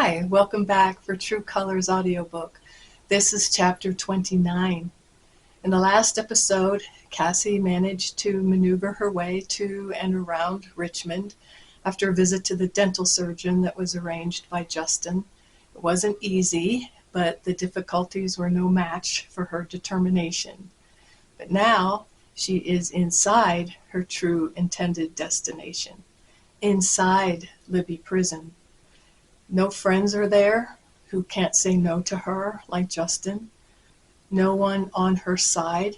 Hi, welcome back for True Colors audiobook. This is chapter 29. In the last episode, Cassie managed to maneuver her way to and around Richmond after a visit to the dental surgeon that was arranged by Justin. It wasn't easy, but the difficulties were no match for her determination. But now she is inside her true intended destination, inside Libby Prison. No friends are there who can't say no to her like Justin. No one on her side.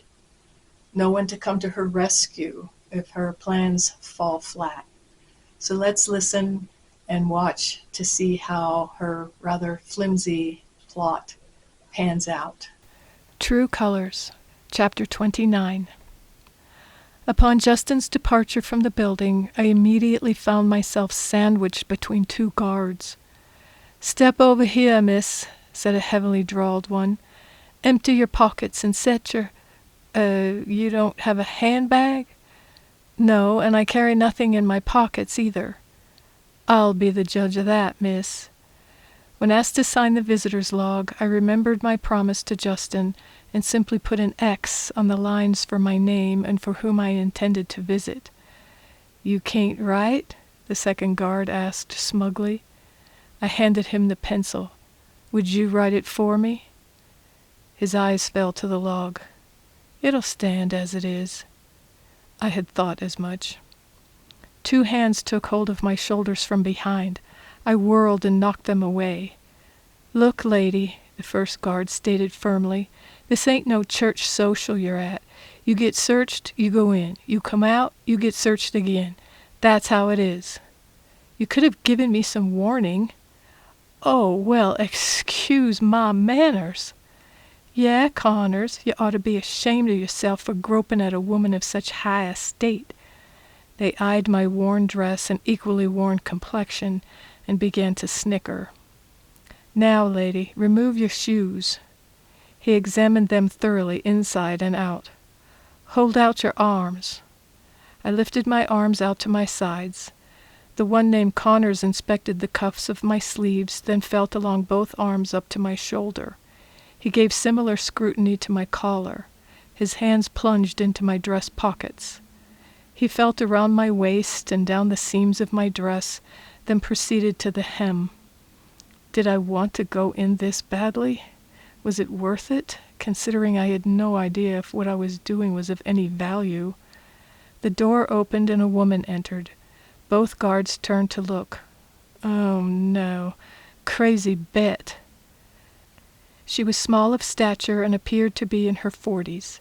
No one to come to her rescue if her plans fall flat. So let's listen and watch to see how her rather flimsy plot pans out. True Colors, Chapter 29. Upon Justin's departure from the building, I immediately found myself sandwiched between two guards. "Step over here, miss," said a heavily drawled one. "Empty your pockets and set your... you don't have a handbag?" "No, and I carry nothing in my pockets either." "I'll be the judge of that, miss." When asked to sign the visitor's log, I remembered my promise to Justin and simply put an X on the lines for my name and for whom I intended to visit. "You can't write?" the second guard asked smugly. I handed him the pencil. "Would you write it for me?" His eyes fell to the log. "It'll stand as it is." I had thought as much. Two hands took hold of my shoulders from behind. I whirled and knocked them away. "Look, lady," the first guard stated firmly, "this ain't no church social you're at. You get searched, you go in. You come out, you get searched again. That's how it is." "You could have given me some warning." "Oh, well, excuse my manners." "Yeah, Connors, you ought to be ashamed of yourself for groping at a woman of such high estate." They eyed my worn dress and equally worn complexion and began to snicker. "Now, lady, remove your shoes." He examined them thoroughly inside and out. "Hold out your arms." I lifted my arms out to my sides. The one named Connors inspected the cuffs of my sleeves, then felt along both arms up to my shoulder. He gave similar scrutiny to my collar. His hands plunged into my dress pockets. He felt around my waist and down the seams of my dress, then proceeded to the hem. Did I want to go in this badly? Was it worth it, considering I had no idea if what I was doing was of any value? The door opened and a woman entered. Both guards turned to look. Oh no, crazy Bet. She was small of stature and appeared to be in her 40s.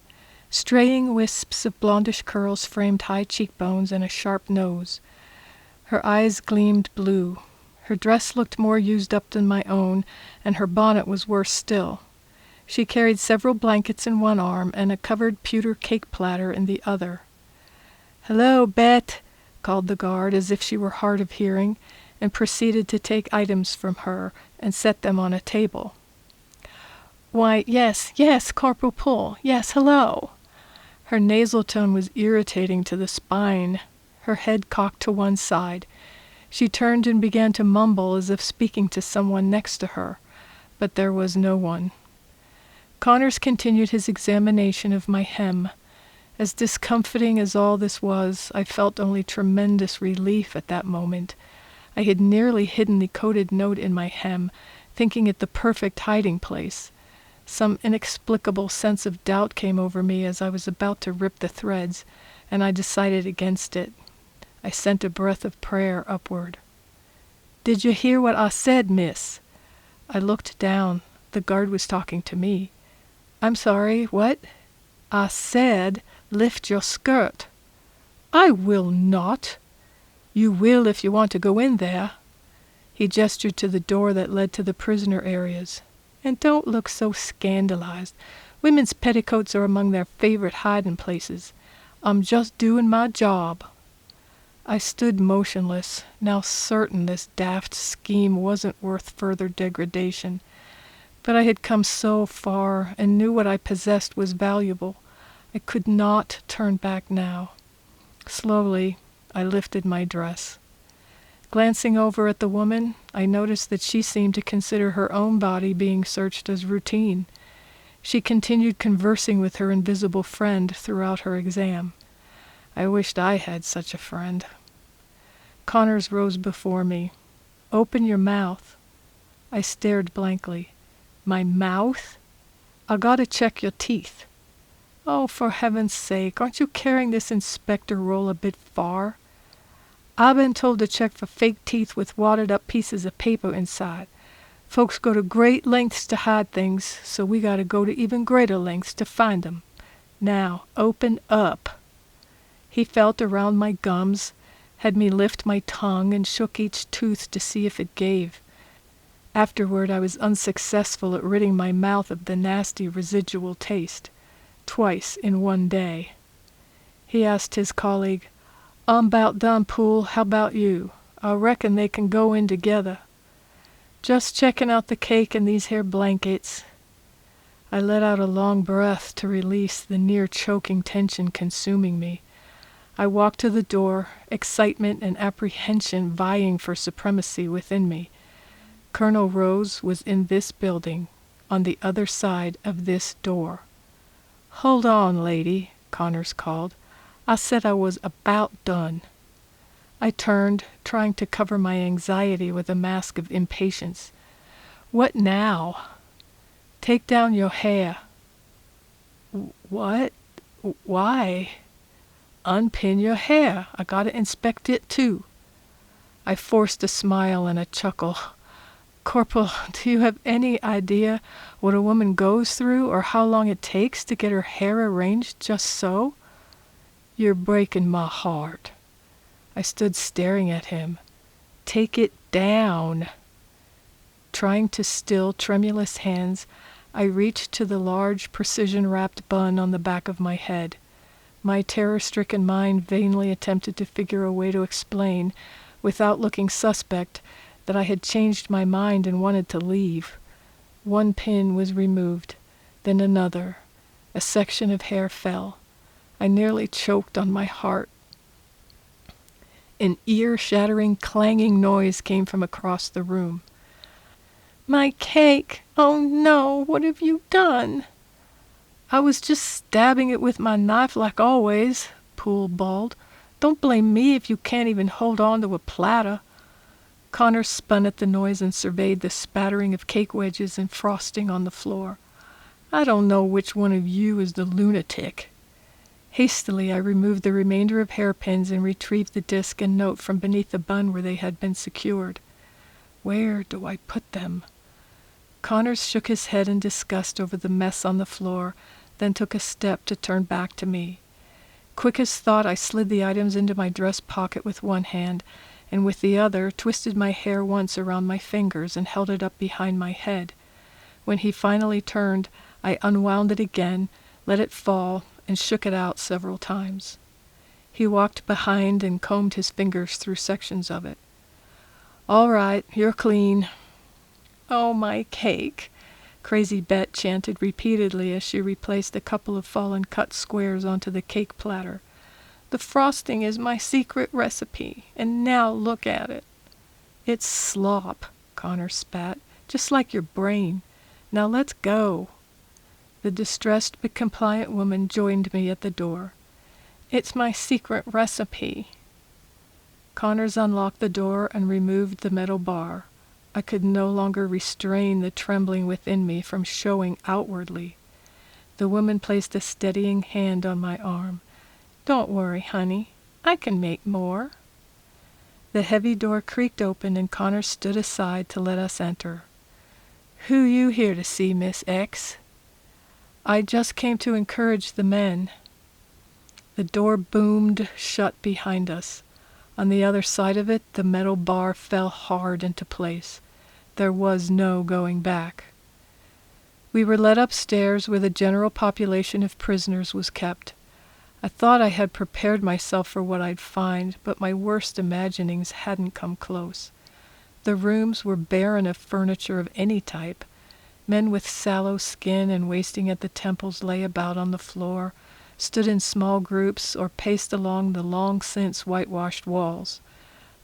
Straying wisps of blondish curls framed high cheekbones and a sharp nose. Her eyes gleamed blue. Her dress looked more used up than my own, and her bonnet was worse still. She carried several blankets in one arm and a covered pewter cake platter in the other. "Hello, Bet," called the guard as if she were hard of hearing, and proceeded to take items from her and set them on a table. "Why, yes, Corporal Pull, yes, hello." Her nasal tone was irritating to the spine. Her head cocked to one side. She turned and began to mumble as if speaking to someone next to her, but there was no one. Connors continued his examination of my hem. As discomfiting as all this was, I felt only tremendous relief at that moment. I had nearly hidden the coded note in my hem, thinking it the perfect hiding place. Some inexplicable sense of doubt came over me as I was about to rip the threads, and I decided against it. I sent a breath of prayer upward. "Did you hear what I said, miss?" I looked down. The guard was talking to me. "I'm sorry, what?" "I said, lift your skirt." "I will not." "You will if you want to go in there." He gestured to the door that led to the prisoner areas. "And don't look so scandalized. Women's petticoats are among their favorite hiding places. I'm just doing my job." I stood motionless, now certain this daft scheme wasn't worth further degradation. But I had come so far and knew what I possessed was valuable. I could not turn back now. Slowly, I lifted my dress. Glancing over at the woman, I noticed that she seemed to consider her own body being searched as routine. She continued conversing with her invisible friend throughout her exam. I wished I had such a friend. Connors rose before me. "Open your mouth." I stared blankly. "My mouth? I gotta check your teeth." "Oh, for heaven's sake, aren't you carrying this inspector role a bit far?" "I've been told to check for fake teeth with wadded up pieces of paper inside. Folks go to great lengths to hide things, so we gotta go to even greater lengths to find 'em. Now, open up." He felt around my gums, had me lift my tongue, and shook each tooth to see if it gave. Afterward, I was unsuccessful at ridding my mouth of the nasty residual taste, twice in one day. He asked his colleague, "I'm 'bout done, Poole. How about you? I reckon they can go in together." "Just checking out the cake and these here blankets." I let out a long breath to release the near-choking tension consuming me. I walked to the door, excitement and apprehension vying for supremacy within me. Colonel Rose was in this building, on the other side of this door. "Hold on, lady," Connors called. "I said I was about done." I turned, trying to cover my anxiety with a mask of impatience. "What now?" "Take down your hair." "What? Why?" "Unpin your hair. I gotta inspect it too." I forced a smile and a chuckle. "Corporal, do you have any idea what a woman goes through or how long it takes to get her hair arranged just so?" "You're breaking my heart." I stood staring at him. "Take it down." Trying to still tremulous hands, I reached to the large precision-wrapped bun on the back of my head. My terror-stricken mind vainly attempted to figure a way to explain, without looking suspect, that I had changed my mind and wanted to leave. One pin was removed, then another. A section of hair fell. I nearly choked on my heart. An ear-shattering, clanging noise came from across the room. "My cake! Oh no, what have you done?" "I was just stabbing it with my knife like always," Poole bawled. "Don't blame me if you can't even hold on to a platter." Connor spun at the noise and surveyed the spattering of cake wedges and frosting on the floor. "I don't know which one of you is the lunatic." Hastily, I removed the remainder of hairpins and retrieved the disc and note from beneath the bun where they had been secured. Where do I put them? Connors shook his head in disgust over the mess on the floor, then took a step to turn back to me. Quick as thought, I slid the items into my dress pocket with one hand, and with the other twisted my hair once around my fingers and held it up behind my head. When he finally turned, I unwound it again, let it fall, and shook it out several times. He walked behind and combed his fingers through sections of it. "All right, you're clean." "Oh, my cake," Crazy Bet chanted repeatedly as she replaced a couple of fallen cut squares onto the cake platter. "The frosting is my secret recipe, and now look at it." "It's slop," Connor spat, "just like your brain. Now let's go." The distressed but compliant woman joined me at the door. "It's my secret recipe." Connors unlocked the door and removed the metal bar. I could no longer restrain the trembling within me from showing outwardly. The woman placed a steadying hand on my arm. "Don't worry, honey. I can make more." The heavy door creaked open and Connor stood aside to let us enter. "Who you here to see, Miss X?" "I just came to encourage the men." The door boomed shut behind us. On the other side of it, the metal bar fell hard into place. There was no going back. We were led upstairs where the general population of prisoners was kept. I thought I had prepared myself for what I'd find, but my worst imaginings hadn't come close. The rooms were barren of furniture of any type. Men with sallow skin and wasting at the temples lay about on the floor, stood in small groups, or paced along the long-since whitewashed walls.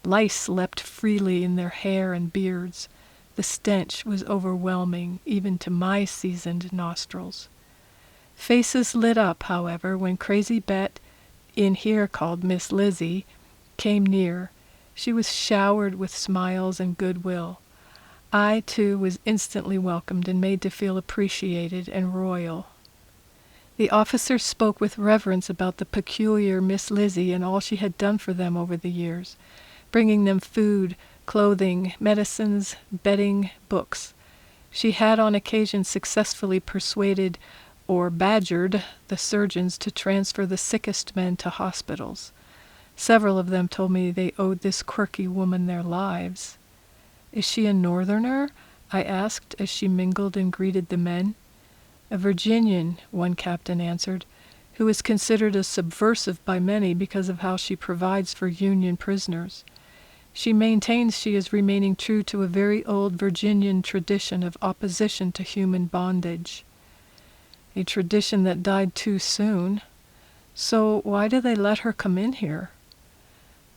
Lice leapt freely in their hair and beards. The stench was overwhelming, even to my seasoned nostrils. Faces lit up, however, when Crazy Bet, in here called Miss Lizzie, came near. She was showered with smiles and goodwill. I, too, was instantly welcomed and made to feel appreciated and royal. The officers spoke with reverence about the peculiar Miss Lizzie and all she had done for them over the years, bringing them food, clothing, medicines, bedding, books. She had on occasion successfully persuaded or badgered the surgeons to transfer the sickest men to hospitals. Several of them told me they owed this quirky woman their lives. "Is she a Northerner?" I asked as she mingled and greeted the men. "A Virginian," one captain answered, "who is considered a subversive by many because of how she provides for Union prisoners. She maintains she is remaining true to a very old Virginian tradition of opposition to human bondage. A tradition that died too soon. So why do they let her come in here?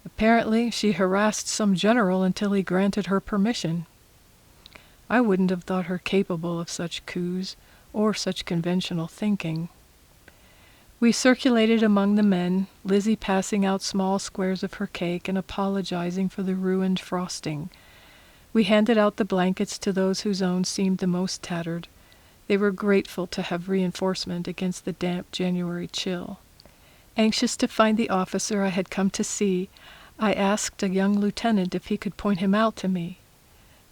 Apparently she harassed some general until he granted her permission. I wouldn't have thought her capable of such coups or such conventional thinking." We circulated among the men, Lizzie passing out small squares of her cake and apologizing for the ruined frosting. We handed out the blankets to those whose own seemed the most tattered. They were grateful to have reinforcement against the damp January chill. Anxious to find the officer I had come to see, I asked a young lieutenant if he could point him out to me.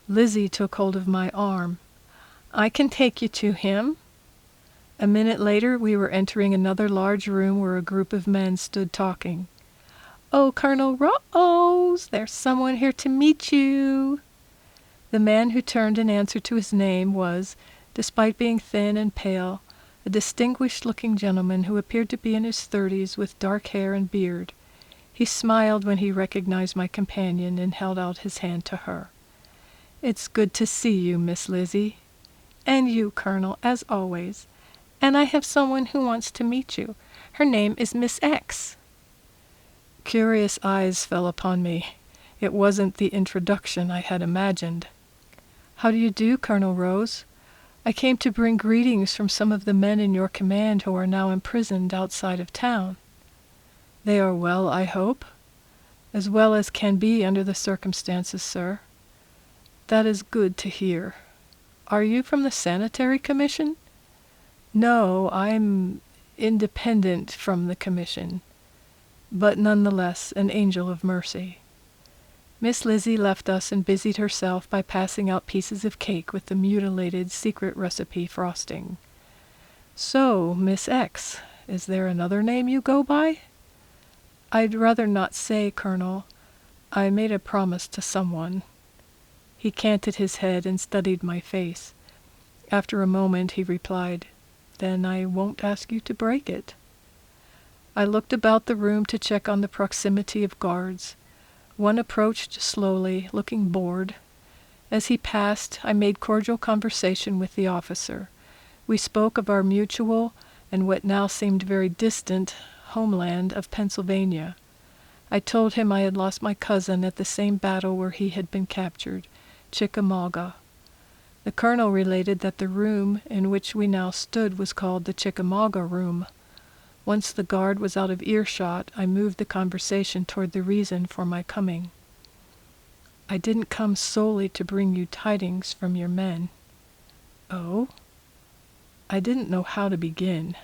Lizzie took hold of my arm. "I can take you to him." A minute later we were entering another large room where a group of men stood talking. "Oh, Colonel Rose, there's someone here to meet you." The man who turned in answer to his name was, despite being thin and pale, a distinguished-looking gentleman who appeared to be in his 30s with dark hair and beard. He smiled when he recognized my companion and held out his hand to her. "It's good to see you, Miss Lizzie." "And you, Colonel, as always. And I have someone who wants to meet you. Her name is Miss X." Curious eyes fell upon me. It wasn't the introduction I had imagined. "How do you do, Colonel Rose? I came to bring greetings from some of the men in your command who are now imprisoned outside of town." "They are well, I hope?" "As well as can be under the circumstances, sir." "That is good to hear. Are you from the Sanitary Commission?" "No, I'm independent from the Commission, but nonetheless an angel of mercy." Miss Lizzie left us and busied herself by passing out pieces of cake with the mutilated secret recipe frosting. "So, Miss X, is there another name you go by?" "I'd rather not say, Colonel. I made a promise to someone." He canted his head and studied my face. After a moment he replied, "Then I won't ask you to break it." I looked about the room to check on the proximity of guards. One approached slowly, looking bored. As he passed, I made cordial conversation with the officer. We spoke of our mutual, and what now seemed very distant, homeland of Pennsylvania. I told him I had lost my cousin at the same battle where he had been captured, Chickamauga. The colonel related that the room in which we now stood was called the Chickamauga Room. Once the guard was out of earshot, I moved the conversation toward the reason for my coming. "I didn't come solely to bring you tidings from your men." "Oh?" I didn't know how to begin.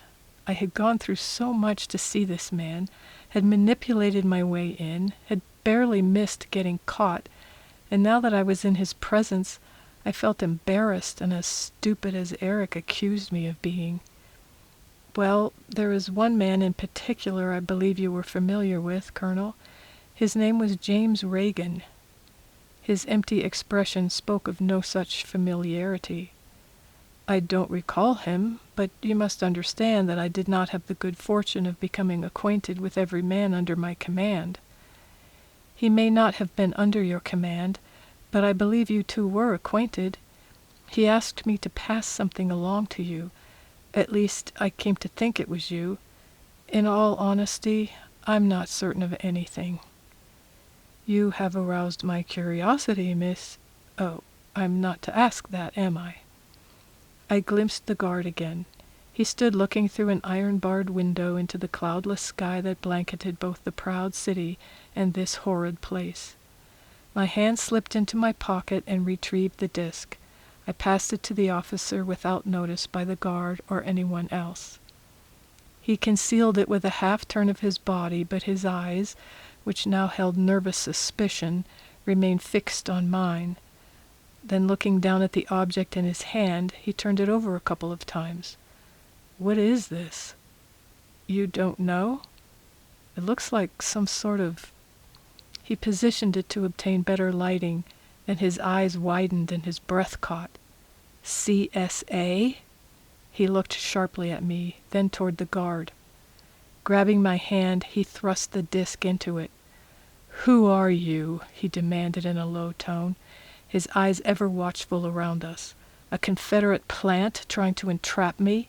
I had gone through so much to see this man, had manipulated my way in, had barely missed getting caught, and now that I was in his presence, I felt embarrassed and as stupid as Eric accused me of being. "Well, there is one man in particular I believe you were familiar with, Colonel. His name was James Reagan." His empty expression spoke of no such familiarity. "I don't recall him, but you must understand that I did not have the good fortune of becoming acquainted with every man under my command." "He may not have been under your command, but I believe you two were acquainted. He asked me to pass something along to you. At least, I came to think it was you. In all honesty, I'm not certain of anything." You have aroused my curiosity, Miss— Oh, I'm not to ask that, am I? I glimpsed the guard again. He stood looking through an iron-barred window into the cloudless sky that blanketed both the proud city and this horrid place. My hand slipped into my pocket and retrieved the disc. I passed it to the officer without notice by the guard or anyone else. He concealed it with a half-turn of his body, but his eyes, which now held nervous suspicion, remained fixed on mine. Then, looking down at the object in his hand, he turned it over a couple of times. "What is this?" "You don't know? It looks like some sort of—" He positioned it to obtain better lighting, then his eyes widened and his breath caught. "CSA?" He looked sharply at me, then toward the guard. Grabbing my hand, he thrust the disc into it. "Who are you?" he demanded in a low tone, his eyes ever watchful around us. "A Confederate plant trying to entrap me?"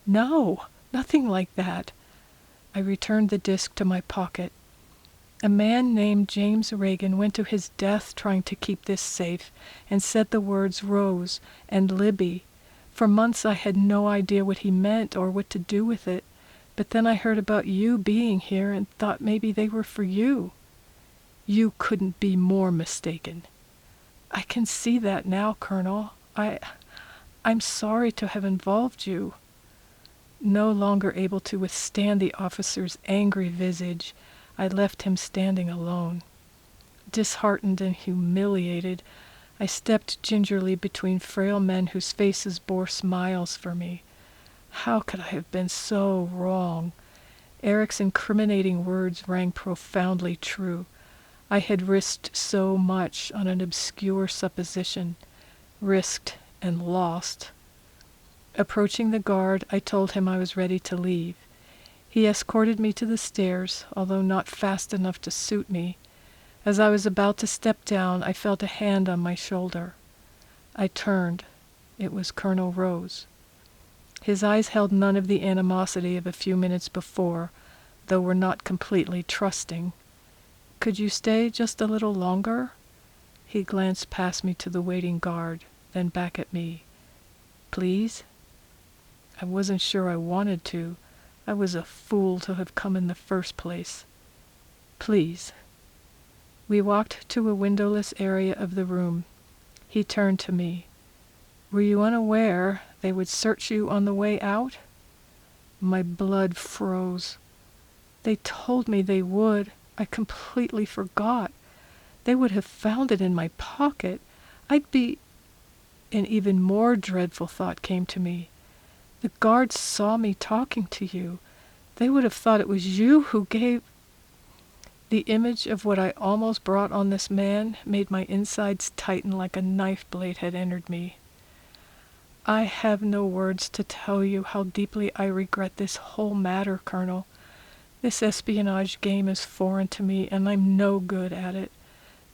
"No, nothing like that." I returned the disc to my pocket. "A man named James Reagan went to his death trying to keep this safe and said the words Rose and Libby. For months I had no idea what he meant or what to do with it, but then I heard about you being here and thought maybe they were for you." "You couldn't be more mistaken." "I can see that now, Colonel. I'm sorry to have involved you." No longer able to withstand the officer's angry visage, I left him standing alone. Disheartened and humiliated, I stepped gingerly between frail men whose faces bore smiles for me. How could I have been so wrong? Eric's incriminating words rang profoundly true. I had risked so much on an obscure supposition, risked and lost. Approaching the guard, I told him I was ready to leave. He escorted me to the stairs, although not fast enough to suit me. As I was about to step down, I felt a hand on my shoulder. I turned. It was Colonel Rose. His eyes held none of the animosity of a few minutes before, though were not completely trusting. "Could you stay just a little longer?" He glanced past me to the waiting guard, then back at me. "Please?" I wasn't sure I wanted to. I was a fool to have come in the first place. "Please." We walked to a windowless area of the room. He turned to me. "Were you unaware they would search you on the way out?" My blood froze. "They told me they would. I completely forgot. They would have found it in my pocket. I'd be—" An even more dreadful thought came to me. "The guards saw me talking to you. They would have thought it was you who gave—" The image of what I almost brought on this man made my insides tighten like a knife blade had entered me. "I have no words to tell you how deeply I regret this whole matter, Colonel. This espionage game is foreign to me, and I'm no good at it.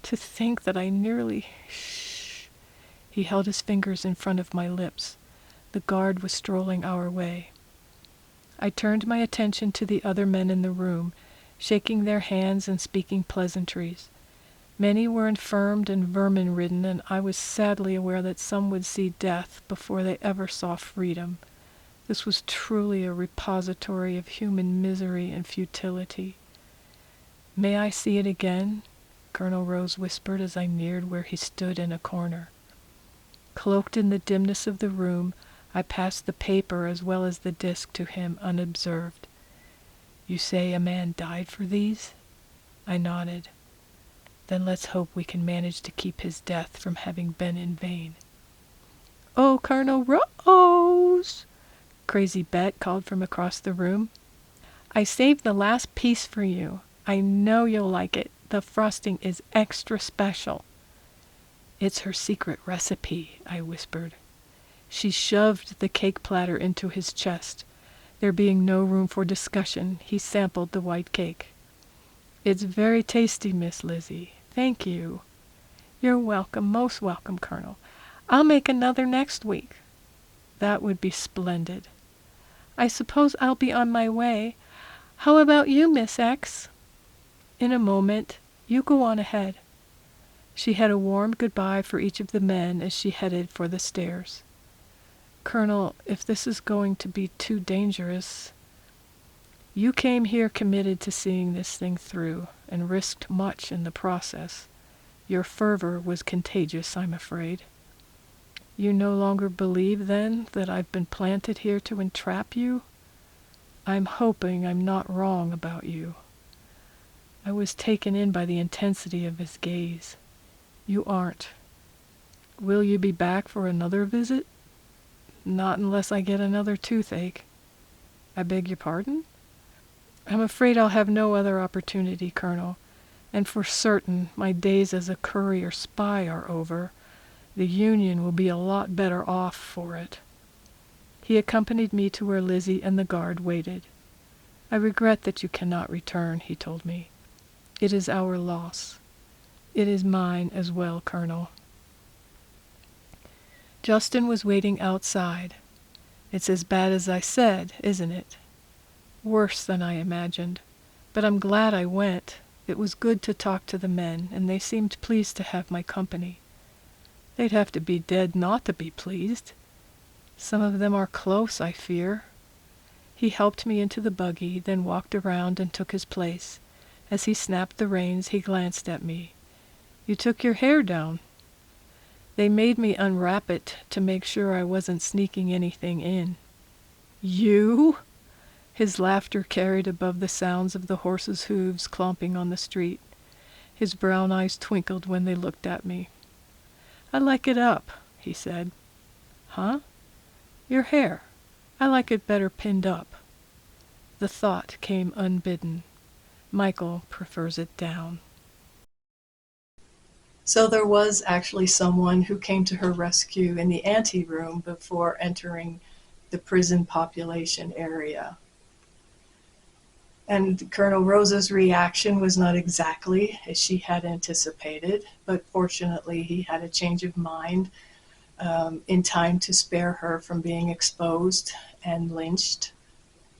To think that I nearly—" Shh. He held his fingers in front of my lips. The guard was strolling our way. I turned my attention to the other men in the room, shaking their hands and speaking pleasantries. Many were infirmed and vermin-ridden, and I was sadly aware that some would see death before they ever saw freedom. This was truly a repository of human misery and futility. "May I see it again?" Colonel Rose whispered as I neared where he stood in a corner. Cloaked in the dimness of the room, I passed the paper as well as the disc to him unobserved. "You say a man died for these?" I nodded. "Then let's hope we can manage to keep his death from having been in vain." "Oh, Colonel Rose!" Crazy Bet called from across the room. "I saved the last piece for you. I know you'll like it. The frosting is extra special." "It's her secret recipe," I whispered. She shoved the cake platter into his chest. There being no room for discussion, he sampled the white cake. "It's very tasty, Miss Lizzie. Thank you." "You're welcome, most welcome, Colonel. I'll make another next week." "That would be splendid." "I suppose I'll be on my way. How about you, Miss X?" In a moment, You go on ahead." She had a warm goodbye for each of the men as she headed for the stairs. "Colonel, if this is going to be too dangerous—" "You came here committed to seeing this thing through, and risked much in the process. Your fervor was contagious, I'm afraid. You no longer believe, then, that I've been planted here to entrap you? I'm hoping I'm not wrong about you." I was taken in by the intensity of his gaze. "You aren't. Will you be back for another visit?" "Not unless I get another toothache." "I beg your pardon?" "I'm afraid I'll have no other opportunity, Colonel, and for certain my days as a courier spy are over. The Union will be a lot better off for it." He accompanied me to where Lizzie and the guard waited. "I regret that you cannot return," he told me. "It is our loss. It is mine as well, Colonel." Justin was waiting outside. "It's as bad as I said, isn't it?" "Worse than I imagined. But I'm glad I went. It was good to talk to the men, and they seemed pleased to have my company." "They'd have to be dead not to be pleased. Some of them are close, I fear." He helped me into the buggy, then walked around and took his place. As he snapped the reins, he glanced at me. "You took your hair down." "They made me unwrap it to make sure I wasn't sneaking anything in." "You?" His laughter carried above the sounds of the horses' hooves clomping on the street. His brown eyes twinkled when they looked at me. "I like it up," he said. "Huh?" "Your hair. I like it better pinned up." The thought came unbidden. Michael prefers it down. So there was actually someone who came to her rescue in the anteroom before entering the prison population area. And Colonel Rose's reaction was not exactly as she had anticipated, but fortunately he had a change of mind in time to spare her from being exposed and lynched.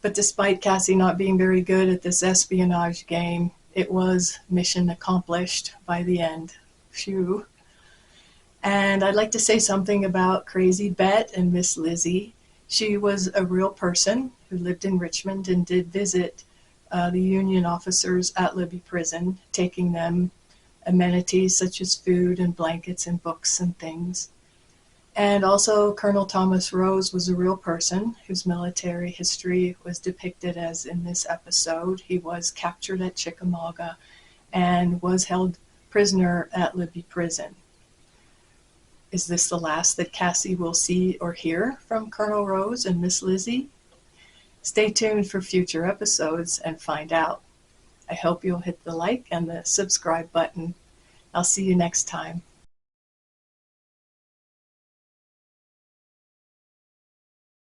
But despite Cassie not being very good at this espionage game, it was mission accomplished by the end. Phew. And I'd like to say something about Crazy Bet and Miss Lizzie. She was a real person who lived in Richmond and did visit the Union officers at Libby Prison, taking them amenities such as food and blankets and books and things. And also Colonel Thomas Rose was a real person whose military history was depicted as in this episode. He was captured at Chickamauga and was held prisoner at Libby Prison. Is this the last that Cassie will see or hear from Colonel Rose and Miss Lizzie? Stay tuned for future episodes and find out. I hope you'll hit the like and the subscribe button. I'll see you next time.